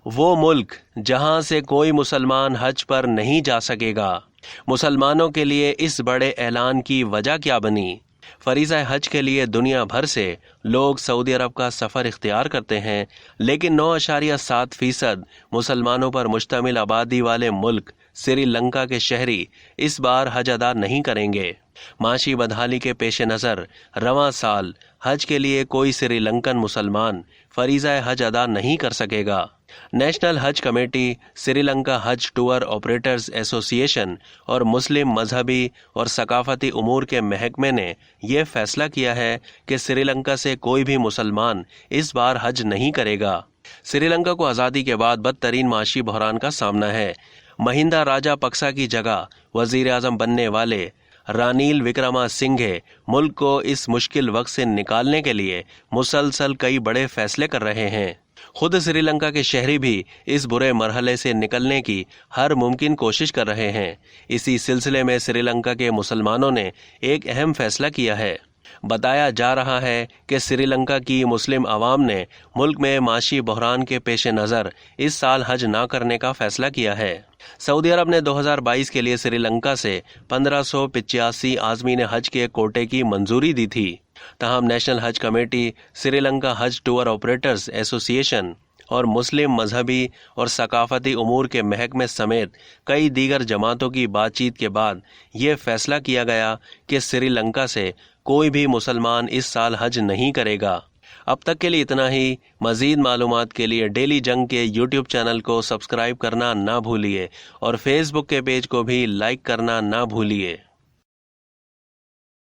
وہ ملک جہاں سے کوئی مسلمان حج پر نہیں جا سکے گا۔ مسلمانوں کے لیے اس بڑے اعلان کی وجہ کیا بنی؟ فریضہ حج کے لیے دنیا بھر سے لوگ سعودی عرب کا سفر اختیار کرتے ہیں، لیکن 9.7% مسلمانوں پر مشتمل آبادی والے ملک سری لنکا کے شہری اس بار حج ادا نہیں کریں گے۔ معاشی بدحالی کے پیش نظر رواں سال حج کے لیے کوئی سری لنکن مسلمان فریضہ حج ادا نہیں کر سکے گا۔ نیشنل حج کمیٹی، سری لنکا حج ٹور آپریٹرز ایسوسی ایشن اور مسلم مذہبی اور ثقافتی امور کے محکمے نے یہ فیصلہ کیا ہے کہ سری لنکا سے کوئی بھی مسلمان اس بار حج نہیں کرے گا۔ سری لنکا کو آزادی کے بعد بدترین معاشی بحران کا سامنا ہے۔ مہندا راجا پکسا کی جگہ وزیر اعظم بننے والے رانیل وکرما سنگھے ملک کو اس مشکل وقت سے نکالنے کے لیے مسلسل کئی بڑے فیصلے کر رہے ہیں۔ خود سری لنکا کے شہری بھی اس برے مرحلے سے نکلنے کی ہر ممکن کوشش کر رہے ہیں۔ اسی سلسلے میں سری لنکا کے مسلمانوں نے ایک اہم فیصلہ کیا ہے۔ بتایا جا رہا ہے کہ سری لنکا کی مسلم عوام نے ملک میں معاشی بحران کے پیش نظر اس سال حج نہ کرنے کا فیصلہ کیا ہے۔ سعودی عرب نے 2022 کے لیے سری لنکا سے 1585 عازمین حج کے کوٹے کی منظوری دی تھی۔ تاہم نیشنل حج کمیٹی، سری لنکا حج ٹور آپریٹرز ایسوسی ایشن اور مسلم مذہبی اور ثقافتی امور کے محکمے سمیت کئی دیگر جماعتوں کی بات چیت کے بعد یہ فیصلہ کیا گیا کہ سری لنکا سے کوئی بھی مسلمان اس سال حج نہیں کرے گا۔ اب تک کے لیے اتنا ہی۔ مزید معلومات کے لیے ڈیلی جنگ کے یوٹیوب چینل کو سبسکرائب کرنا نہ بھولیے اور فیس بک کے پیج کو بھی لائک کرنا نہ بھولیے۔